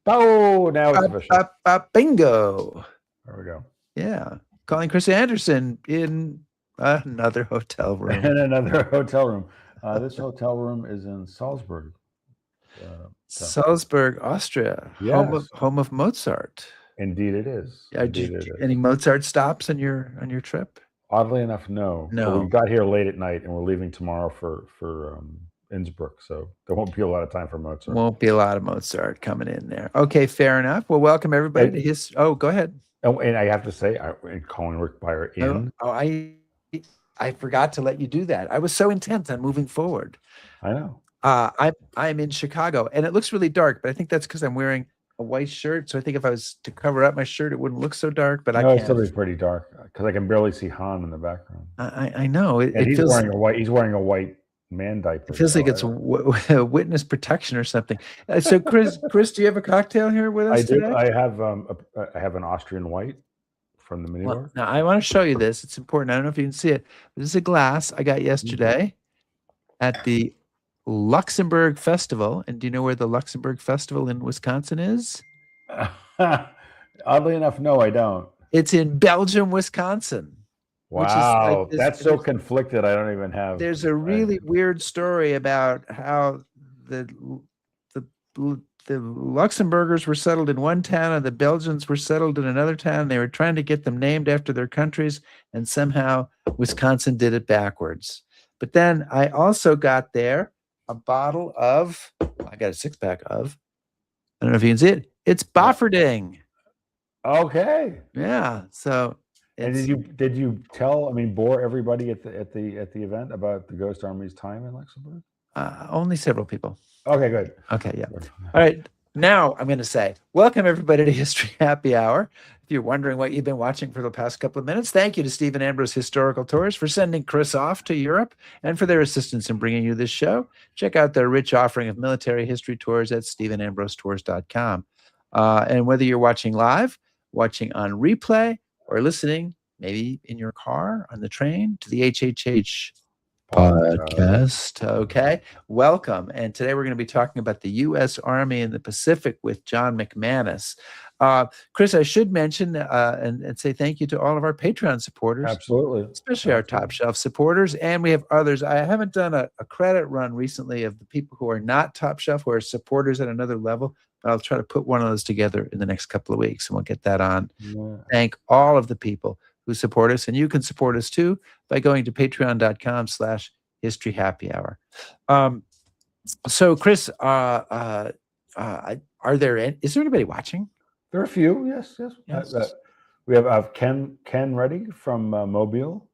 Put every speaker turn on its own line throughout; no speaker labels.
Oh, now it's official.
Bingo.
There we go.
Yeah. Calling Chris Anderson in another hotel room.
In another hotel room. This hotel room is in Salzburg.
Salzburg, Austria,
Yes.
home of Mozart.
Indeed it is.
Yeah,
Indeed it is.
Any Mozart stops on your trip?
Oddly enough, no.
No.
But we got here late at night, and we're leaving tomorrow for Innsbruck, so there won't be a lot of time for Mozart.
Won't be a lot of Mozart coming in there. Okay, fair enough. Well, welcome everybody to his. Oh, go ahead.
Oh, and I have to say, calling Rick Beyer in.
I forgot to let you do that. I was so intent on moving forward.
I know.
I'm in Chicago, and it looks really dark, but I think that's because I'm wearing a white shirt. So I think if I was to cover up my shirt, it wouldn't look so dark. But
it's still be pretty dark because I can barely see Han in the background.
I know.
He's wearing a white. He's wearing a white man diaper.
It feels like it's witness protection or something. So, Chris, do you have a cocktail here with us today?
I have an Austrian white from the minibar.
Well, now I want to show you this. It's important. I don't know if you can see it. This is a glass I got yesterday at the Luxembourg Festival. And do you know where the Luxembourg Festival in Wisconsin is?
Oddly enough, no, I don't.
It's in Belgium, Wisconsin.
Wow, that's so conflicted. I don't even have.
There's a really weird story about how the Luxembourgers were settled in one town and the Belgians were settled in another town. They were trying to get them named after their countries, and somehow Wisconsin did it backwards. But then I also got there a bottle of, I got a 6-pack of, I don't know if you can see it. It's Bofferding.
Okay.
Yeah. So.
And did you bore everybody at the event about the Ghost Army's time in Luxembourg?
Only several people.
Okay, good.
Okay, yeah. All right. Now I'm going to say, welcome everybody to History Happy Hour. If you're wondering what you've been watching for the past couple of minutes, thank you to Stephen Ambrose Historical Tours for sending Chris off to Europe and for their assistance in bringing you this show. Check out their rich offering of military history tours at stephenambrosetours.com. And whether you're watching live, watching on replay, or listening, maybe in your car, on the train, to the HHH podcast. Okay, welcome. And today we're going to be talking about the U.S. Army in the Pacific with John McManus. Chris, I should mention and say thank you to all of our Patreon supporters.
Absolutely.
Especially our top shelf supporters. And we have others. I haven't done a credit run recently of the people who are not top shelf, who are supporters at another level. I'll try to put one of those together in the next couple of weeks, and we'll get that on. Yeah. Thank all of the people who support us, and you can support us too by going to patreon.com/historyhappyhour. So, Chris, is there anybody watching?
There are a few. Yes. We have Ken Reddy from Mobile,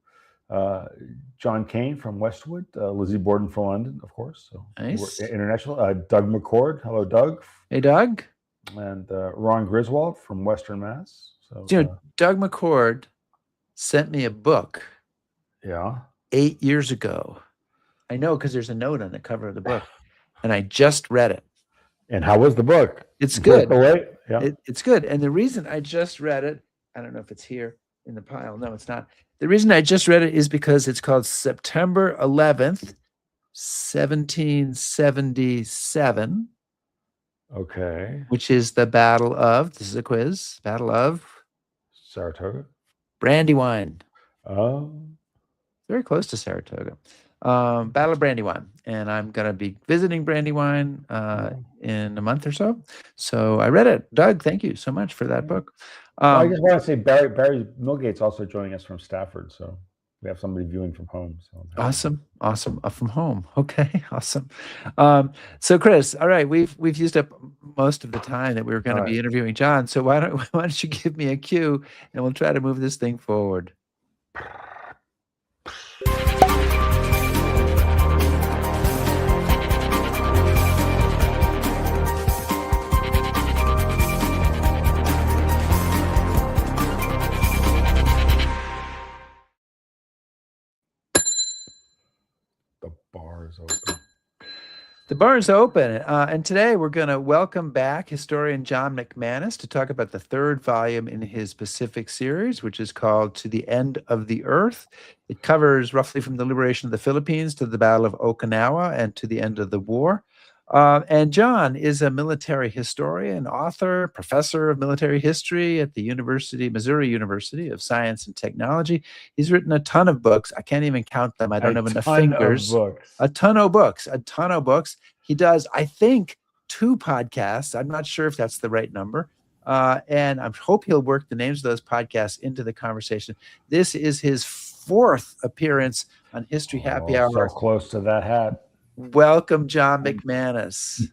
John Kane from Westwood, Lizzie Borden from London, of course. So
nice.
International. Doug McCord. Hello, Doug.
Hey, Doug.
And Ron Griswold from Western Mass. So,
Doug McCord sent me a book.
Yeah.
8 years ago. I know because there's a note on the cover of the book, and I just read it.
And how was the book?
It's good.
Yeah.
It's good. And the reason I just read it, I don't know if it's here in the pile. No, it's not. The reason I just read it is because it's called September 11th, 1777.
Okay.
Which is the Battle of, this is a quiz, Battle of
Saratoga.
Brandywine.
Oh.
Very close to Saratoga. Battle of Brandywine. And I'm going to be visiting Brandywine in a month or so. So I read it. Doug, thank you so much for that book.
I just want to say Barry Milgate's also joining us from Stafford. So we have somebody viewing from home. So
awesome. From home. Okay, awesome. So Chris, all right, we've used up most of the time that we were going to be interviewing John. So why don't you give me a cue and we'll try to move this thing forward. The bar is open, and today we're going to welcome back historian John McManus to talk about the third volume in his Pacific series, which is called To the End of the Earth. It covers roughly from the liberation of the Philippines to the Battle of Okinawa and to the end of the war. And John is a military historian, author, professor of military history at the Missouri University of Science and Technology. He's written a ton of books. I can't even count them. I don't have enough fingers. A ton of books. He does, I think, 2 podcasts. I'm not sure if that's the right number. And I hope he'll work the names of those podcasts into the conversation. This is his 4th appearance on History Happy Hour.
So close to that hat.
Welcome, John McManus.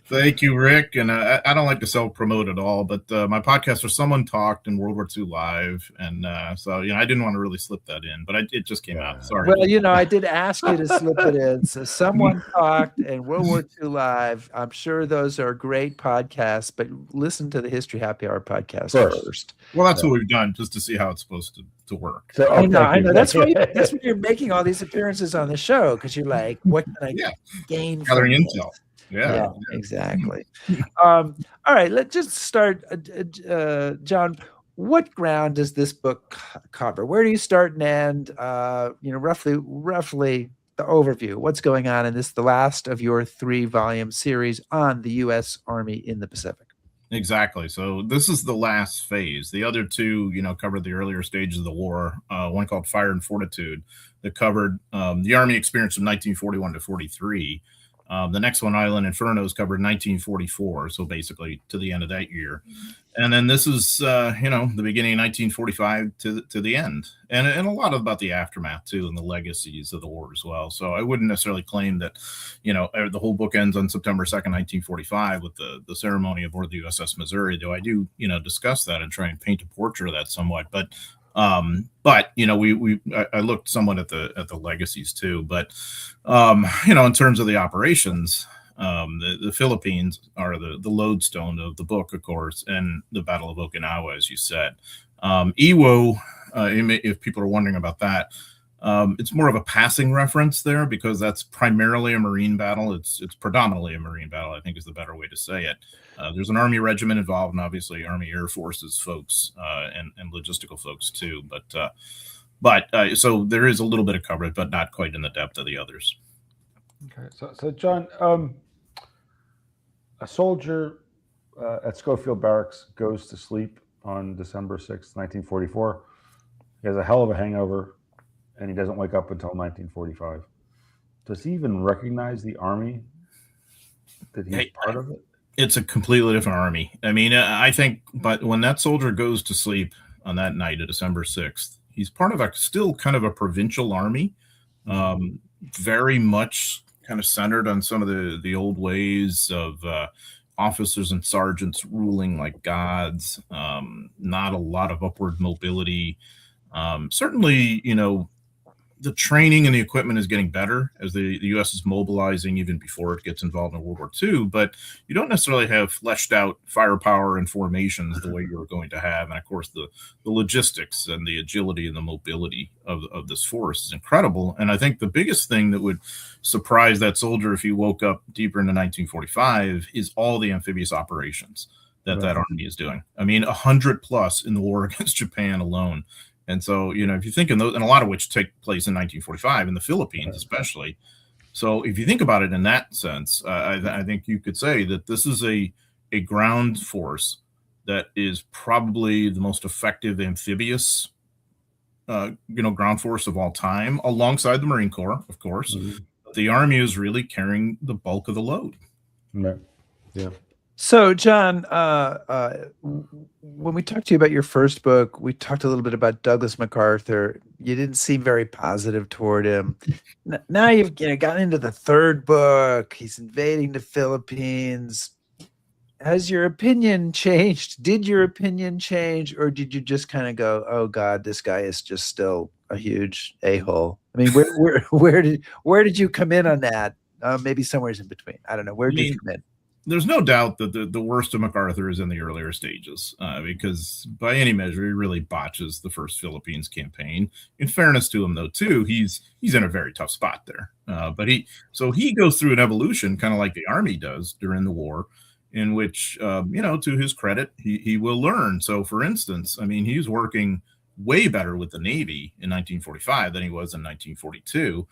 Thank you, Rick. And I don't like to self-promote at all, but my podcast for Someone Talked in World War II Live. And so, I didn't want to really slip that in, but it just came out. Sorry.
Well, I did ask you to slip it in. So Someone Talked and World War II Live. I'm sure those are great podcasts, but listen to the History Happy Hour podcast first.
Well, that's what we've done, just to see how it's supposed to work.
So, I know. That's why you're making all these appearances on the show, because you're like, what can I gain?
Gathering intel. Yeah,
exactly. All right, let's just start. John, what ground does this book cover? Where do you start and end? Roughly the overview. What's going on in this, the last of your 3-volume series on the U.S. Army in the Pacific?
Exactly. So this is the last phase. The other 2, covered the earlier stages of the war. One called Fire and Fortitude that covered the Army experience from 1941 to 43. The next one, Island Infernos, covered 1944, so basically to the end of that year. And then this is, the beginning of 1945 to the end. And a lot about the aftermath, too, and the legacies of the war as well. So I wouldn't necessarily claim that, the whole book ends on September 2nd, 1945 with the ceremony aboard the USS Missouri, though I do, discuss that and try and paint a portrait of that somewhat. But I looked somewhat at the legacies too, but in terms of the operations, the Philippines are the lodestone of the book, of course, and the Battle of Okinawa, as you said. Iwo, if people are wondering about that, it's more of a passing reference there, because that's primarily a Marine battle. It's predominantly a Marine battle, I think is the better way to say it. There's an Army regiment involved, and obviously Army Air Forces folks and logistical folks too. But so there is a little bit of coverage, but not quite in the depth of the others.
Okay, so John, a soldier at Schofield Barracks goes to sleep on December 6th, 1944. He has a hell of a hangover, and he doesn't wake up until 1945. Does he even recognize the Army that he's part of it?
It's a completely different Army. I mean, I think, but when that soldier goes to sleep on that night of December 6th, he's part of still kind of a provincial army, very much kind of centered on some of the old ways of officers and sergeants ruling like gods, not a lot of upward mobility. Certainly, the training and the equipment is getting better as the U.S. is mobilizing even before it gets involved in World War II, but you don't necessarily have fleshed out firepower and formations the way you're going to have. And of course, the logistics and the agility and the mobility of this force is incredible. And I think the biggest thing that would surprise that soldier if he woke up deeper into 1945 is all the amphibious operations that Army is doing. I mean, 100 plus in the war against Japan alone. And so, if you think in those, and a lot of which take place in 1945 in the Philippines, especially. So if you think about it in that sense, I think you could say that this is a ground force that is probably the most effective amphibious, ground force of all time, alongside the Marine Corps, of course. Mm-hmm. But the Army is really carrying the bulk of the load.
Yeah.
So, John, when we talked to you about your first book, we talked a little bit about Douglas MacArthur. You didn't seem very positive toward him. Now you've gotten into the third book. He's invading the Philippines. Has your opinion changed? Did your opinion change, or did you just kind of go, "Oh God, this guy is just still a huge a-hole"? I mean, where did you come in on that? Maybe somewhere in between. I don't know. Where did you come in?
There's no doubt that the worst of MacArthur is in the earlier stages, because by any measure, he really botches the first Philippines campaign. In fairness to him, though, too, he's in a very tough spot there. But he goes through an evolution, kind of like the Army does during the war, in which, to his credit, he will learn. So, for instance, I mean, he's working way better with the Navy in 1945 than he was in 1942.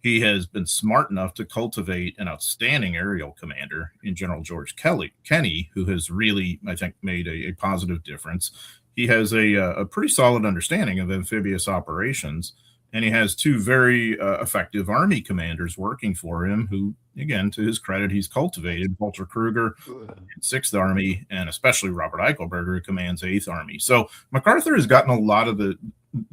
He has been smart enough to cultivate an outstanding aerial commander in General George Kenney, who has really, I think, made a positive difference. He has a pretty solid understanding of amphibious operations, and he has two very effective Army commanders working for him who, again, to his credit, he's cultivated. Walter Kruger, 6th Army, and especially Robert Eichelberger, who commands 8th Army. So MacArthur has gotten a lot of the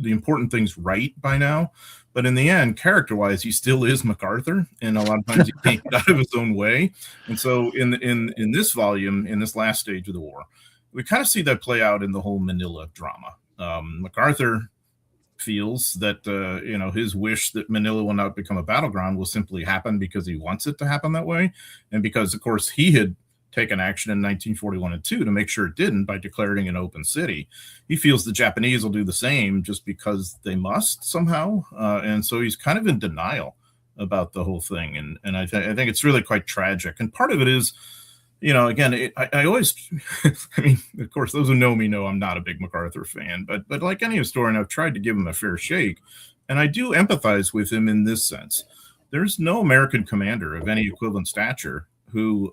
important things right by now. But in the end, character-wise, he still is MacArthur, and a lot of times he can't get out of his own way. And so in this volume, in this last stage of the war, we kind of see that play out in the whole Manila drama. MacArthur feels that his wish that Manila will not become a battleground will simply happen because he wants it to happen that way, and because, of course, he had taken action in 1941 and 2 to make sure it didn't by declaring an open city. He feels the Japanese will do the same just because they must somehow, and so he's kind of in denial about the whole thing, and I think it's really quite tragic. And part of it is, again, I always, I mean, of course, those who know me know I'm not a big MacArthur fan, but like any historian, I've tried to give him a fair shake, and I do empathize with him in this sense. There's no American commander of any equivalent stature who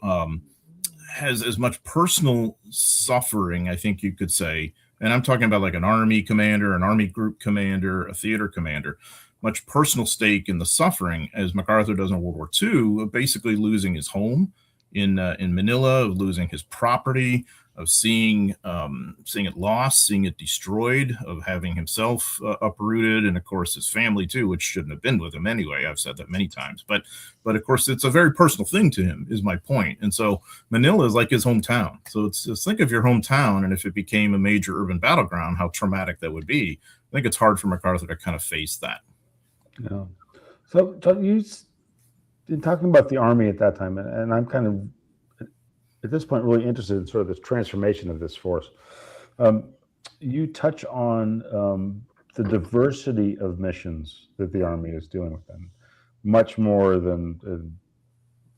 has as much personal suffering, I think you could say, and I'm talking about like an Army commander, an Army group commander, a theater commander, much personal stake in the suffering as MacArthur does in World War II, of basically losing his home in Manila, of losing his property, of seeing it lost, seeing it destroyed, of having himself uprooted, and of course his family too, which shouldn't have been with him anyway. I've said that many times, but of course it's a very personal thing to him, is my point. And so Manila is like his hometown. So it's think of your hometown, and if it became a major urban battleground, how traumatic that would be. I think it's hard for MacArthur to kind of face that.
Yeah. So you been talking about the Army at that time, and I'm kind of at this point really interested in sort of this transformation of this force. You touch on the diversity of missions that the Army is doing with them, much more than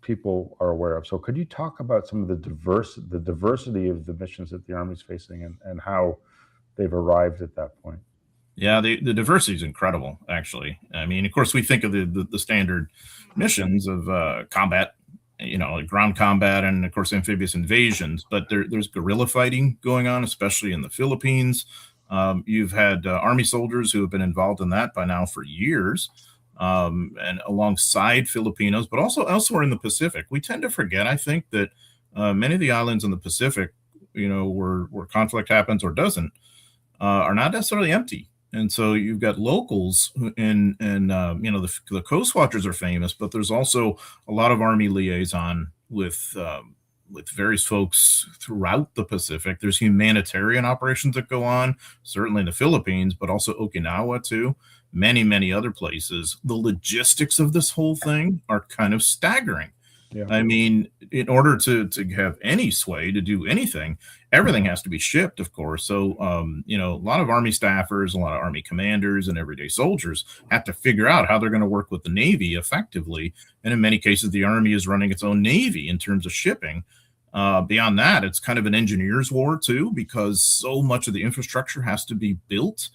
people are aware of. So could you talk about some of the diversity of the missions that the Army is facing, and how they've arrived at that point?
Yeah, the diversity is incredible, actually. I mean, of course, we think of the standard missions of combat, ground combat, and of course amphibious invasions, but there's guerrilla fighting going on, especially in the Philippines. You've had Army soldiers who have been involved in that by now for years, and alongside Filipinos, but also elsewhere in the Pacific. We tend to forget, I think, that many of the islands in the Pacific, where conflict happens or doesn't, are not necessarily empty. And so you've got locals, and the Coast Watchers are famous, but there's also a lot of Army liaison with various folks throughout the Pacific. There's humanitarian operations that go on, certainly in the Philippines, but also Okinawa too, many, many other places. The logistics of this whole thing are kind of staggering. Yeah. I mean, in order to have any sway to do anything, everything has to be shipped, of course. So, a lot of Army staffers, a lot of Army commanders, and everyday soldiers have to figure out how they're going to work with the Navy effectively. And in many cases, the Army is running its own Navy in terms of shipping. Beyond that, it's kind of an engineer's war too, because so much of the infrastructure has to be built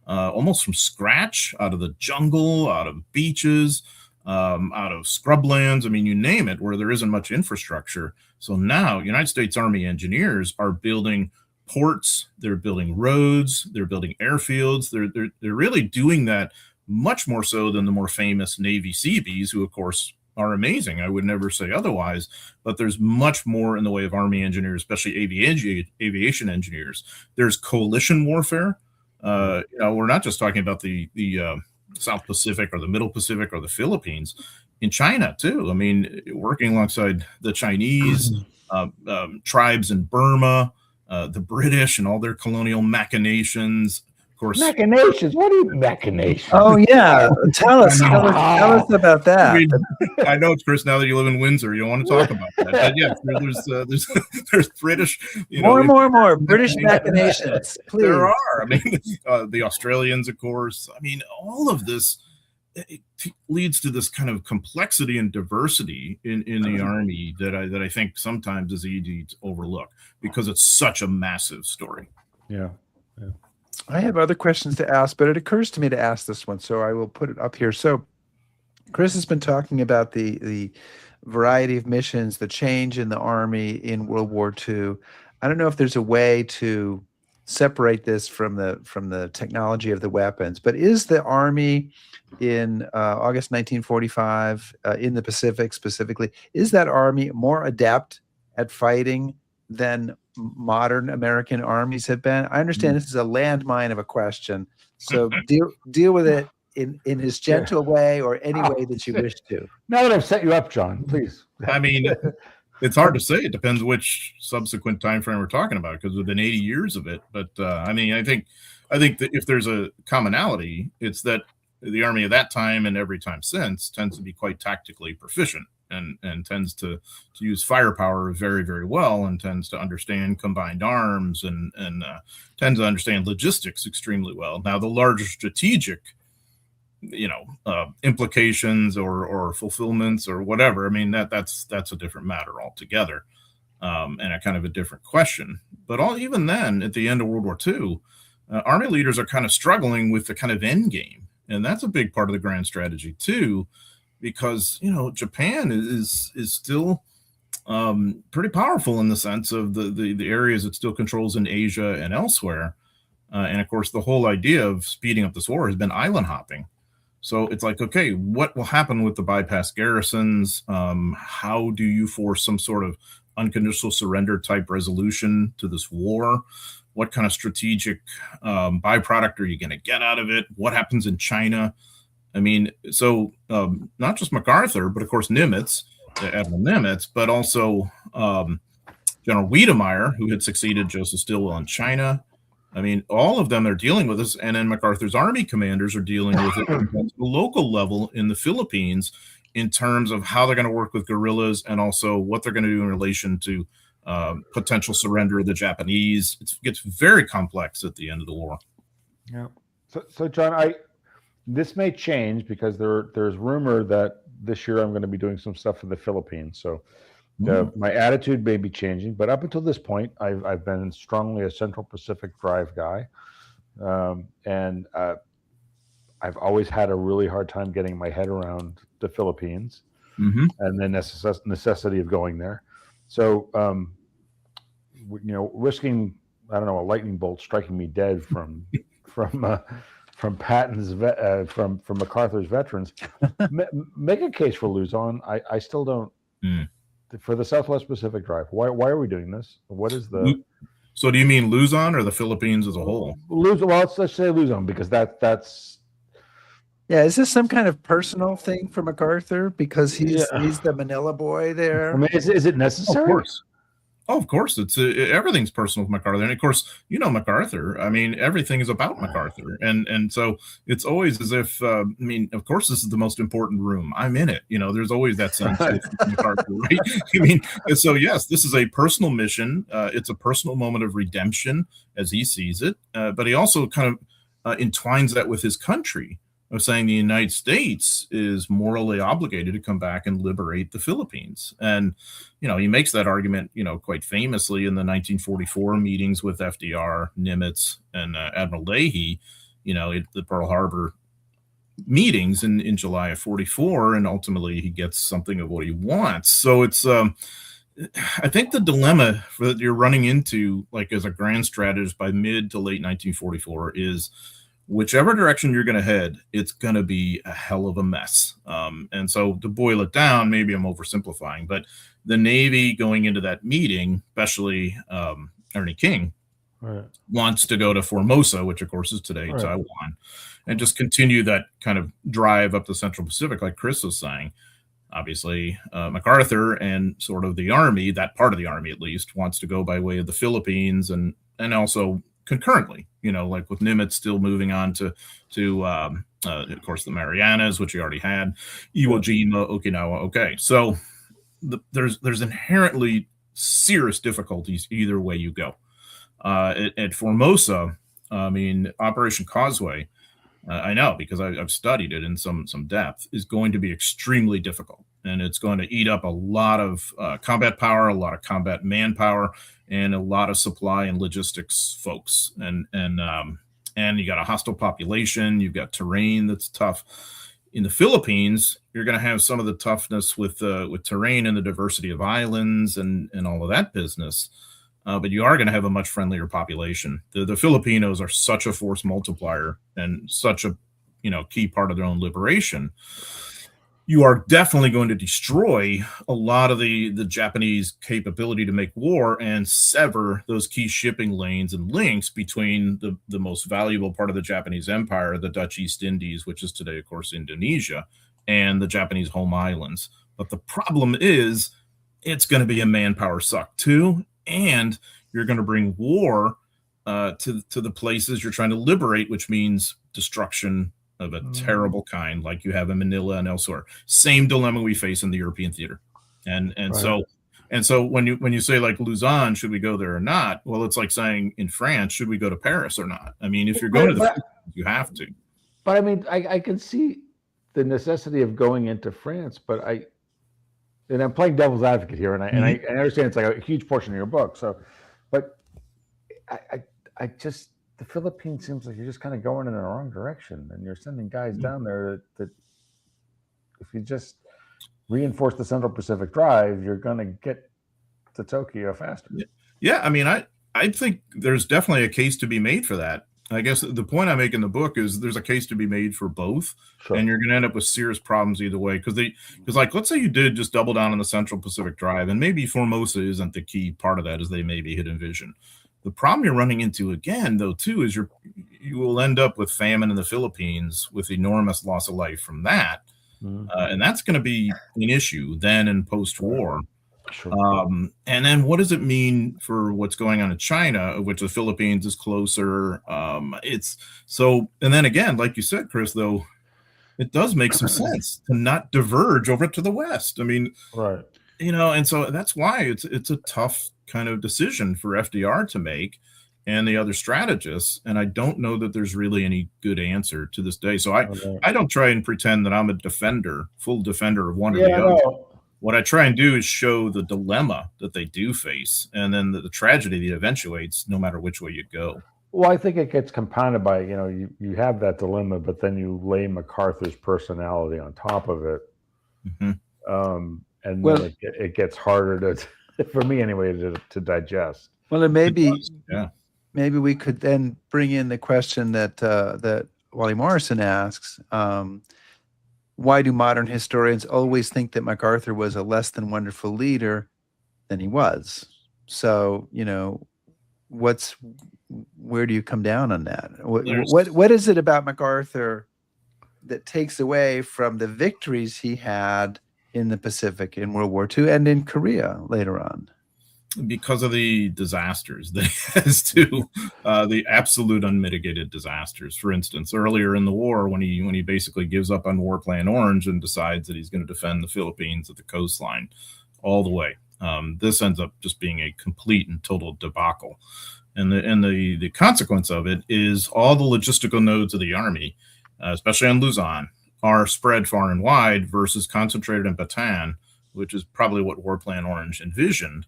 almost from scratch, out of the jungle, out of beaches, out of scrublands. I mean, you name it, where there isn't much infrastructure. So now United States Army engineers are building ports, they're building roads, they're building airfields. They're really doing that much more so than the more famous Navy Seabees, who of course are amazing. I would never say otherwise, but there's much more in the way of Army engineers, especially aviation engineers. There's coalition warfare. We're not just talking about the South Pacific or the Middle Pacific or the Philippines. In China too. I mean, working alongside the Chinese tribes in Burma, the British and all their colonial machinations. Of course,
machinations. What are you machinations?
Oh yeah, tell us about that.
I mean, I know, Chris. Now that you live in Windsor, you don't want to talk about that. But yes, there's British.
More British machinations. Please.
There are. I mean, the Australians, of course. I mean, all of this. It leads to this kind of complexity and diversity in the Army that I think sometimes is easy to overlook because it's such a massive story.
Yeah.
I have other questions to ask, but it occurs to me to ask this one, so I will put it up here. So Chris has been talking about the variety of missions, the change in the Army in World War II. I don't know if there's a way to separate this from the technology of the weapons, but is the Army in August 1945 in the Pacific specifically, is that Army more adept at fighting than modern American armies have been? I understand this is a landmine of a question, so deal with it in his gentle way or any way that you wish to.
Now that I've set you up, John, please.
I mean, it's hard to say. It depends which subsequent time frame we're talking about, because within 80 years of it. But I mean, I think that if there's a commonality, it's that the Army of that time and every time since tends to be quite tactically proficient and tends to use firepower very, very well, and tends to understand combined arms and tends to understand logistics extremely well. Now, the larger strategic implications or fulfillments or whatever, I mean, that's a different matter altogether, and a kind of a different question. But even then, at the end of World War II, Army leaders are kind of struggling with the kind of end game, and that's a big part of the grand strategy too, because Japan is still pretty powerful in the sense of the areas it still controls in Asia and elsewhere, and of course the whole idea of speeding up this war has been island hopping. So it's like, okay, what will happen with the bypass garrisons? How do you force some sort of unconditional surrender type resolution to this war? What kind of strategic byproduct are you going to get out of it? What happens in China? I mean, so not just MacArthur, but of course Nimitz, Admiral Nimitz, but also General Wiedemeyer, who had succeeded Joseph Stilwell in China. I mean, all of them are dealing with this, and then MacArthur's army commanders are dealing with it at the local level in the Philippines in terms of how they're going to work with guerrillas and also what they're going to do in relation to potential surrender of the Japanese. It gets very complex at the end of the war.
Yeah. So John, this may change because there's rumor that this year I'm going to be doing some stuff in the Philippines. So my attitude may be changing, but up until this point, I've been strongly a Central Pacific Drive guy, and I've always had a really hard time getting my head around the Philippines and the necessity of going there. So, risking a lightning bolt striking me dead from Patton's from MacArthur's veterans, make a case for Luzon. I still don't. For the Southwest Pacific Drive, why are we doing this? What is the?
So do you mean Luzon or the Philippines as a whole?
Luzon. Well, let's say Luzon, because that's.
Yeah, is this some kind of personal thing for MacArthur because he's the Manila boy there?
I mean, is it necessary?
Of course. Oh, of course, it's everything's personal with MacArthur, and of course, MacArthur. I mean, everything is about MacArthur, and so it's always as if of course, this is the most important room. I'm in it. There's always that sense of MacArthur, right? I mean, so yes, this is a personal mission. It's a personal moment of redemption as he sees it, but he also kind of entwines that with his country, of saying the United States is morally obligated to come back and liberate the Philippines. And, he makes that argument, quite famously in the 1944 meetings with FDR, Nimitz, and Admiral Leahy, the Pearl Harbor meetings in July of 44. And ultimately he gets something of what he wants. So it's, I think the dilemma that you're running into, like as a grand strategist by mid to late 1944 is, whichever direction you're going to head, it's going to be a hell of a mess. And so to boil it down, maybe I'm oversimplifying, but the Navy going into that meeting, especially Ernie King, wants to go to Formosa, which of course is today Taiwan, and just continue that kind of drive up the Central Pacific, like Chris was saying. Obviously, MacArthur and sort of the Army, that part of the Army at least, wants to go by way of the Philippines and also concurrently, like with Nimitz still moving on to of course the Marianas, which he already had, Iwo Jima, Okinawa. Okay, so there's inherently serious difficulties either way you go. At Formosa, I mean, Operation Causeway, I know because I've studied it in some depth, is going to be extremely difficult, and it's going to eat up a lot of combat power, a lot of combat manpower, and a lot of supply and logistics folks. And and you got a hostile population. You've got terrain that's tough. In the Philippines, you're going to have some of the toughness with terrain and the diversity of islands and all of that business. But you are going to have a much friendlier population. The Filipinos are such a force multiplier and such a key part of their own liberation. You are definitely going to destroy a lot of the Japanese capability to make war and sever those key shipping lanes and links between the most valuable part of the Japanese empire, the Dutch East Indies, which is today, of course, Indonesia, and the Japanese home islands. But the problem is it's going to be a manpower suck too, and you're going to bring war to the places you're trying to liberate, which means destruction of a terrible kind, like you have in Manila and elsewhere. Same dilemma we face in the European theater, and right. so when you say like Luzon, should we go there or not? Well, it's like saying in France, should we go to Paris or not? I mean, if you're going to the you have to.
But I mean, I can see the necessity of going into France, but I'm playing devil's advocate here, and I understand it's like a huge portion of your book. So, but I just. The Philippines seems like you're just kind of going in the wrong direction, and you're sending guys down there that if you just reinforce the Central Pacific Drive, you're going to get to Tokyo faster.
Yeah, I mean, I think there's definitely a case to be made for that. I guess the point I make in the book is there's a case to be made for both, sure. And you're going to end up with serious problems either way. Because like, let's say you did just double down on the Central Pacific Drive, and maybe Formosa isn't the key part of that as they maybe had envisioned. The problem you're running into again, though, too, is you will end up with famine in the Philippines with enormous loss of life from that. And that's going to be an issue then and post-war. Sure. And then what does it mean for what's going on in China, of which the Philippines is closer? And then again, like you said, Chris, though, it does make some sense to not diverge over to the West. I mean,
right.
And so that's why it's a tough kind of decision for FDR to make and the other strategists. And I don't know that there's really any good answer to this day. So I don't try and pretend that I'm a full defender of one or the other. No. What I try and do is show the dilemma that they do face, and then the tragedy that eventuates no matter which way you go.
Well, I think it gets compounded by, you have that dilemma, but then you lay MacArthur's personality on top of it. Mm-hmm. And then it gets harder for me anyway, to digest.
Well, and maybe we could then bring in the question that Wally Morrison asks: why do modern historians always think that MacArthur was a less than wonderful leader than he was? So, where do you come down on that? What is it about MacArthur that takes away from the victories he had in the Pacific in World War II and in Korea later on?
Because of the disasters that he has too, the absolute unmitigated disasters. For instance, earlier in the war, when he basically gives up on War Plan Orange and decides that he's going to defend the Philippines at the coastline all the way. This ends up just being a complete and total debacle. And the consequence of it is all the logistical nodes of the army, especially on Luzon, are spread far and wide versus concentrated in Bataan, which is probably what War Plan Orange envisioned.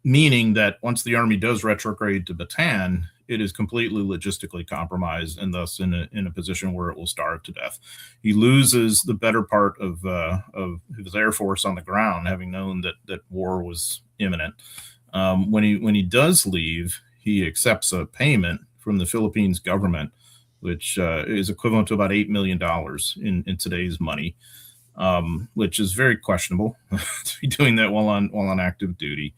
Meaning that once the army does retrograde to Bataan, it is completely logistically compromised and thus in a position where it will starve to death. He loses the better part of his air force on the ground, having known that war was imminent. When he does leave, he accepts a payment from the Philippines government, which is equivalent to about $8 million in today's money. Which is very questionable to be doing that while on active duty.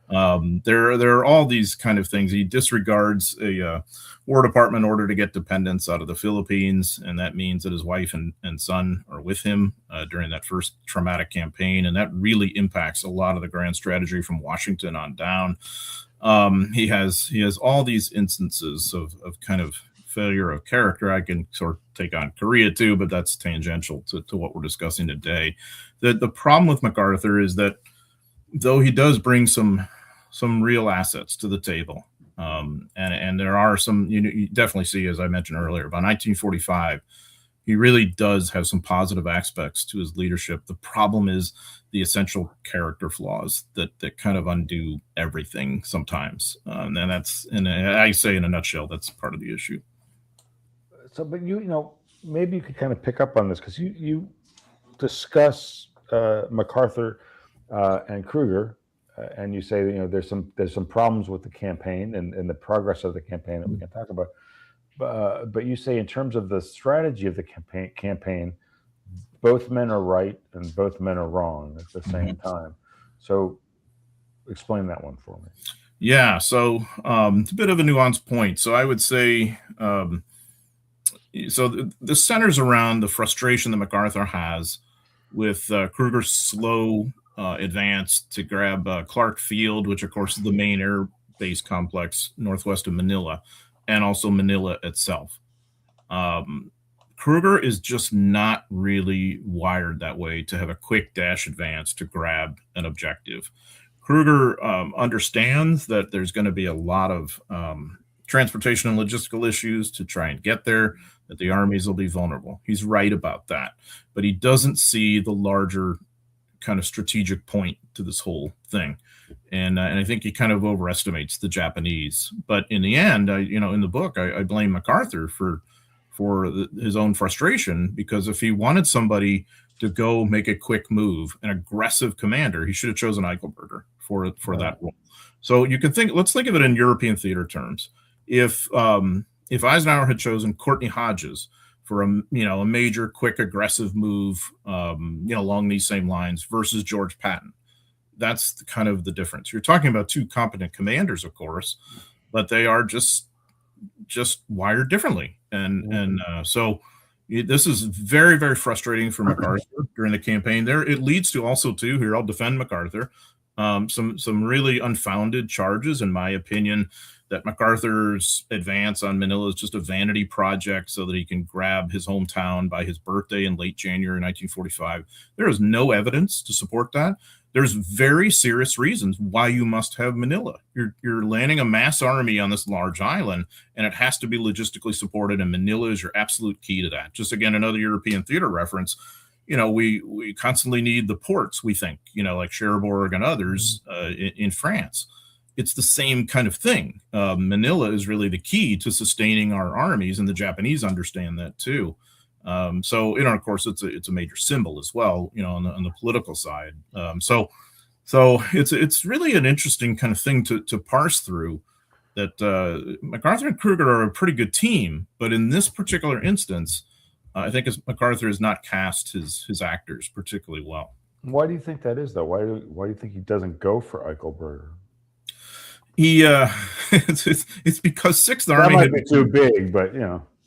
There are all these kind of things. He disregards a War Department order to get dependents out of the Philippines, and that means that his wife and son are with him during that first traumatic campaign, and that really impacts a lot of the grand strategy from Washington on down. He has all these instances of kind of failure of character. I can sort of take on Korea too, but that's tangential to what we're discussing today. The problem with MacArthur is that though he does bring some real assets to the table, and there are some, you definitely see, as I mentioned earlier, by 1945, He really does have some positive aspects to his leadership. The problem is the essential character flaws that kind of undo everything sometimes. And I say in a nutshell, that's part of the issue.
So, but maybe you could kind of pick up on this, because you discuss MacArthur and Kruger, and you say there's some problems with the campaign and the progress of the campaign that we can talk about. But you say in terms of the strategy of the campaign, both men are right and both men are wrong at the same time. So explain that one for me.
Yeah, so it's a bit of a nuanced point. So I would say, so the centers around the frustration that MacArthur has with Kruger's slow advance to grab Clark Field, which of course is the main air base complex northwest of Manila, and also Manila itself. Kruger is just not really wired that way to have a quick dash advance to grab an objective. Kruger understands that there's going to be a lot of transportation and logistical issues to try and get there, that the armies will be vulnerable. He's right about that, but he doesn't see the larger kind of strategic point to this whole thing. And I think he kind of overestimates the Japanese. But in the end, in the book, I blame MacArthur for his own frustration, because if he wanted somebody to go make a quick move, an aggressive commander, he should have chosen Eichelberger for that role. So you can let's think of it in European theater terms. If Eisenhower had chosen Courtney Hodges for a major, quick, aggressive move, along these same lines versus George Patton, that's kind of the difference. You're talking about two competent commanders, of course, but they are just wired differently. And so this is very, very frustrating for MacArthur during the campaign. It leads to also, too, here I'll defend MacArthur, some really unfounded charges, in my opinion, that MacArthur's advance on Manila is just a vanity project so that he can grab his hometown by his birthday in late January 1945. There is no evidence to support that. There's very serious reasons why you must have Manila. You're landing a mass army on this large island, and it has to be logistically supported, and Manila is your absolute key to that. Just again, another European theater reference. We constantly need the ports, we think, like Cherbourg and others in France. It's the same kind of thing. Manila is really the key to sustaining our armies, and the Japanese understand that too. So, of course, it's a major symbol as well, on the political side. So it's really an interesting kind of thing to parse through, that MacArthur and Kruger are a pretty good team, but in this particular instance, I think MacArthur has not cast his actors particularly well.
Why do you think that is, though? Why do you think he doesn't go for Eichelberger?
It's because Sixth Army
might be too big, but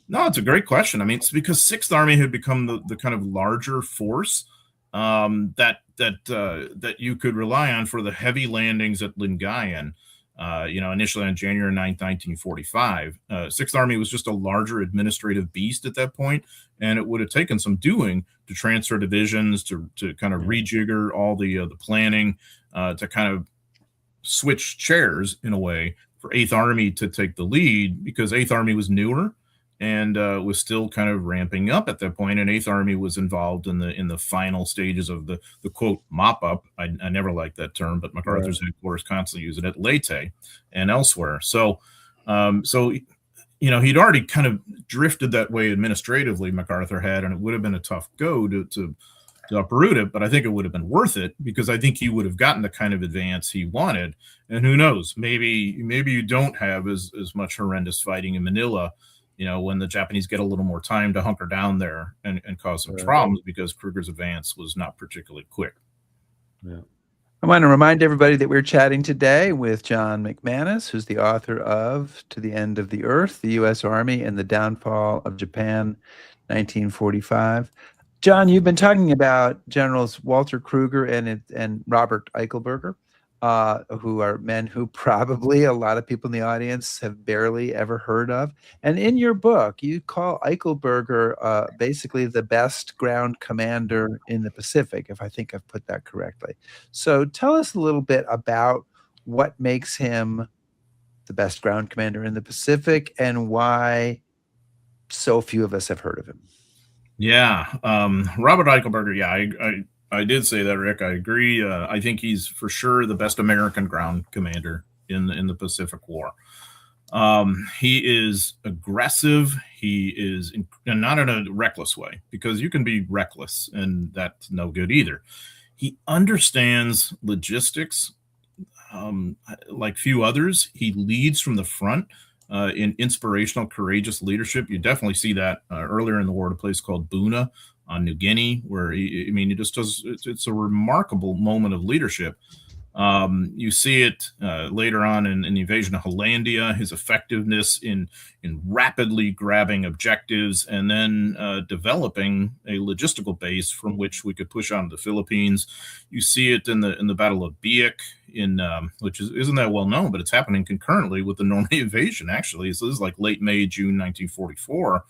No, it's a great question. I mean, it's because Sixth Army had become the kind of larger force that you could rely on for the heavy landings at Lingayen. Initially on January 9th, 1945. Sixth Army was just a larger administrative beast at that point, and it would have taken some doing to transfer divisions, to kind of rejigger all the planning, to kind of switch chairs in a way for Eighth Army to take the lead, because Eighth Army was newer and was still kind of ramping up at that point, and Eighth Army was involved in the final stages of the quote mop up. I never liked that term, but MacArthur's headquarters constantly use it at Leyte and elsewhere. So he'd already kind of drifted that way administratively. MacArthur had, and it would have been a tough go to uproot it, but I think it would have been worth it, because I think he would have gotten the kind of advance he wanted. And who knows, maybe you don't have as much horrendous fighting in Manila, when the Japanese get a little more time to hunker down there and cause some problems, because Kruger's advance was not particularly quick.
Yeah.
I want to remind everybody that we're chatting today with John McManus, who's the author of To the End of the Earth, the U.S. Army and the Downfall of Japan, 1945. John, you've been talking about Generals Walter Kruger and Robert Eichelberger, who are men who probably a lot of people in the audience have barely ever heard of. And in your book, you call Eichelberger basically the best ground commander in the Pacific, if I think I've put that correctly. So tell us a little bit about what makes him the best ground commander in the Pacific and why so few of us have heard of him.
Yeah, Robert Eichelberger. Yeah, I did say that, Rick. I agree. I think he's for sure the best American ground commander in the Pacific War. He is aggressive. He is, and not in a reckless way, because you can be reckless and that's no good either. He understands logistics like few others. He leads from the front in inspirational, courageous leadership. You definitely see that earlier in the war at a place called Buna on New Guinea, where he just does. It's a remarkable moment of leadership. You see it later on in the invasion of Hollandia, his effectiveness in rapidly grabbing objectives and then developing a logistical base from which we could push on the Philippines. You see it in the Battle of Biak, which isn't that well known, but it's happening concurrently with the Normandy invasion, actually. So this is like late May, June 1944.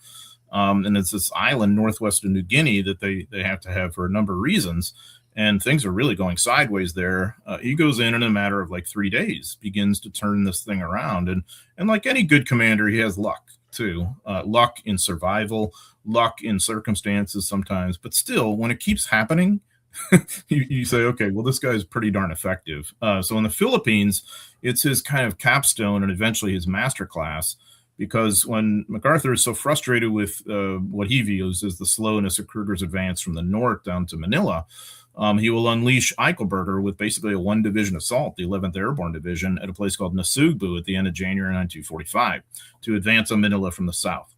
And it's this island northwest of New Guinea that they have to have for a number of reasons. And things are really going sideways there. He goes in a matter of like 3 days, begins to turn this thing around. And like any good commander, he has luck too. Luck in survival, luck in circumstances sometimes. But still, when it keeps happening, you say, okay, well, this guy's pretty darn effective. So in the Philippines, it's his kind of capstone and eventually his masterclass. Because when MacArthur is so frustrated with what he views as the slowness of Kruger's advance from the north down to Manila, he will unleash Eichelberger with basically a one-division assault, the 11th Airborne Division, at a place called Nasugbu at the end of January 1945 to advance on Manila from the south.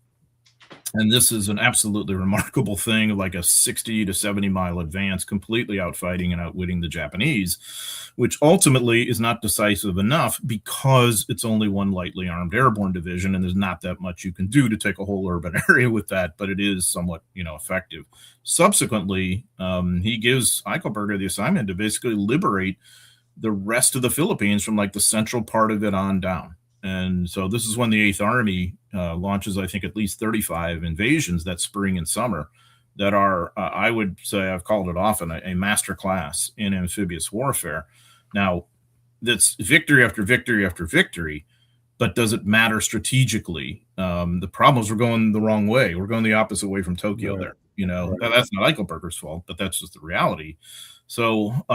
And this is an absolutely remarkable thing, like a 60 to 70 mile advance, completely outfighting and outwitting the Japanese, which ultimately is not decisive enough because it's only one lightly armed airborne division, and there's not that much you can do to take a whole urban area with that, but it is somewhat, effective. Subsequently, he gives Eichelberger the assignment to basically liberate the rest of the Philippines from like the central part of it on down. And so this is when the 8th Army launches, I think, at least 35 invasions that spring and summer that are, I would say, I've called it often, a master class in amphibious warfare. Now, that's victory after victory after victory, but does it matter strategically? The problems we're going the wrong way. We're going the opposite way from Tokyo there. Right. That's not Eichelberger's fault, but that's just the reality. So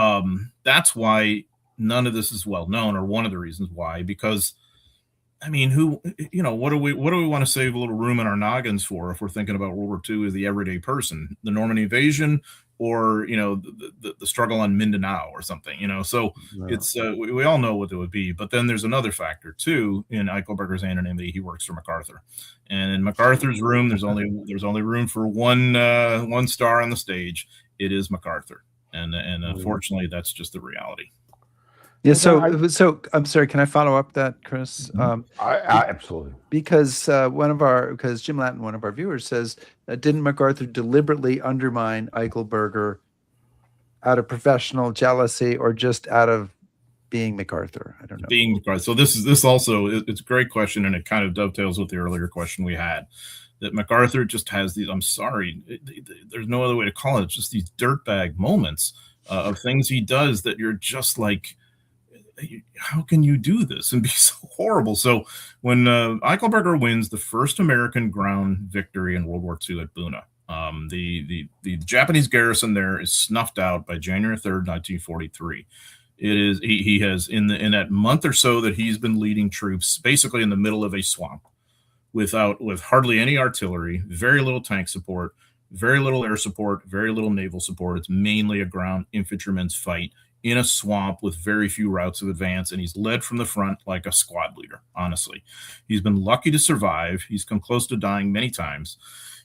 that's why none of this is well known, or one of the reasons why, because I mean, what do we want to save a little room in our noggins for if we're thinking about World War II as the everyday person, the Normandy invasion, or, the struggle on Mindanao or something, so it's, we all know what it would be. But then there's another factor too. In Eichelberger's anonymity, he works for MacArthur, and in MacArthur's room, there's only room for one star on the stage. It is MacArthur. And unfortunately, that's just the reality.
Yeah. So I'm sorry. Can I follow up that, Chris?
Absolutely.
Because Jim Lattin, one of our viewers, says, didn't MacArthur deliberately undermine Eichelberger out of professional jealousy or just out of being MacArthur? I don't know.
Being MacArthur. So this also, it's a great question, and it kind of dovetails with the earlier question we had. That MacArthur just has these, I'm sorry, there's no other way to call it. It's just these dirtbag moments of things he does that you're just like, how can you do this and be so horrible? So when Eichelberger wins the first American ground victory in World War II at Buna, the Japanese garrison there is snuffed out by January 3rd, 1943. It is he has in that month or so that he's been leading troops basically in the middle of a swamp with hardly any artillery, very little tank support, very little air support, very little naval support. It's mainly a ground infantryman's fight in a swamp with very few routes of advance, and he's led from the front like a squad leader. Honestly, he's been lucky to survive. He's come close to dying many times.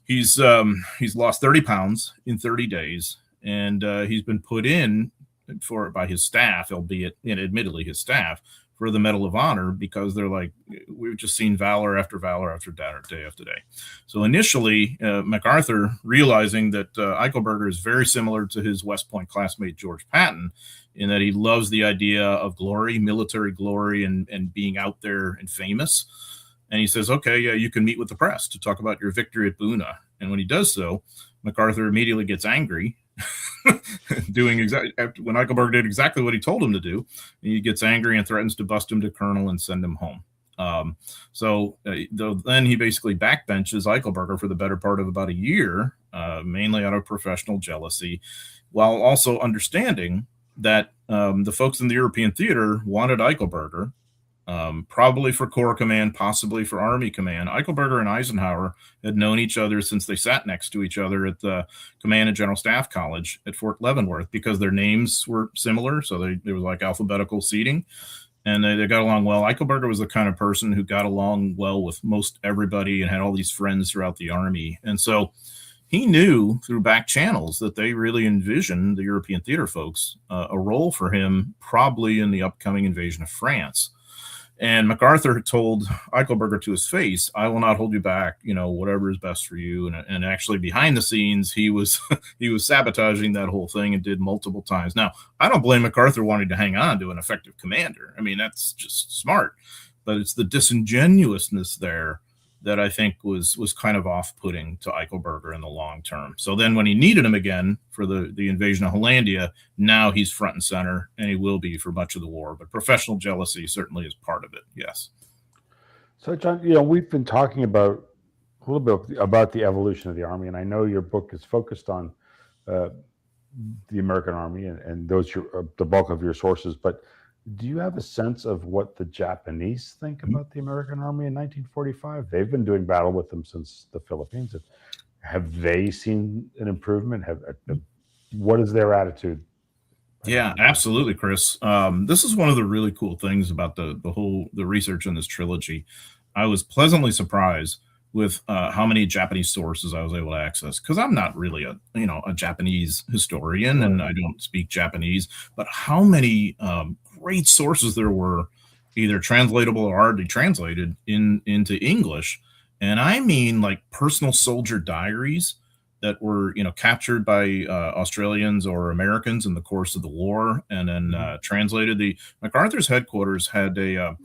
He's lost 30 pounds in 30 days, and he's been put in by his staff, albeit admittedly his staff, for the Medal of Honor, because they're like, we've just seen valor after valor after day after day. So initially, MacArthur, realizing that Eichelberger is very similar to his West Point classmate George Patton, in that he loves the idea of glory, military glory, and being out there and famous. And he says, okay, yeah, you can meet with the press to talk about your victory at Buna. And when he does so, MacArthur immediately gets angry, when Eichelberger did exactly what he told him to do. He gets angry and threatens to bust him to colonel and send him home. Then he basically backbenches Eichelberger for the better part of about a year, mainly out of professional jealousy, while also understanding that the folks in the European theater wanted Eichelberger, probably for Corps Command, possibly for Army Command. Eichelberger and Eisenhower had known each other since they sat next to each other at the Command and General Staff College at Fort Leavenworth, because their names were similar. So there was like alphabetical seating, and they got along well. Eichelberger was the kind of person who got along well with most everybody and had all these friends throughout the Army. And so he knew through back channels that they really envisioned, the European theater folks, a role for him probably in the upcoming invasion of France. And MacArthur told Eichelberger to his face, "I will not hold you back, whatever is best for you." And actually behind the scenes, he was he was sabotaging that whole thing and did multiple times. Now, I don't blame MacArthur wanting to hang on to an effective commander. I mean, that's just smart. But it's the disingenuousness there that I think was kind of off-putting to Eichelberger in the long term. So then when he needed him again for the invasion of Hollandia, now he's front and center, and he will be for much of the war. But professional jealousy certainly is part of it, yes.
So, John, we've been talking a little bit about the evolution of the Army, and I know your book is focused on the American Army, and those are the bulk of your sources, but do you have a sense of what the Japanese think about the American Army in 1945? They've been doing battle with them since the Philippines. Have they seen an improvement? What is their attitude?
Yeah, absolutely, Chris. This is one of the really cool things about the research in this trilogy. I was pleasantly surprised with how many Japanese sources I was able to access, because I'm not really a Japanese historian, and I don't speak Japanese, but how many great sources there were, either translatable or already translated into English. And I mean, like, personal soldier diaries that were captured by Australians or Americans in the course of the war, and then translated. The MacArthur's headquarters had an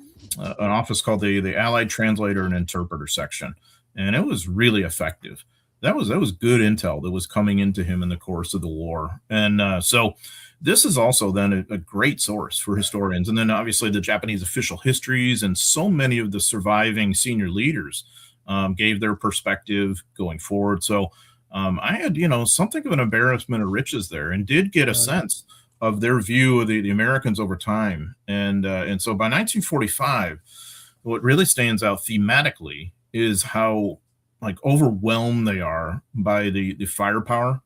office called the Allied Translator and Interpreter Section, and it was really effective. That was good intel that was coming into him in the course of the war. And so this is also then a great source for historians. And then obviously the Japanese official histories, and so many of the surviving senior leaders gave their perspective going forward. So I had, something of an embarrassment of riches there, and did get a sense of their view of the Americans over time. And so by 1945, what really stands out thematically is how overwhelmed they are by the firepower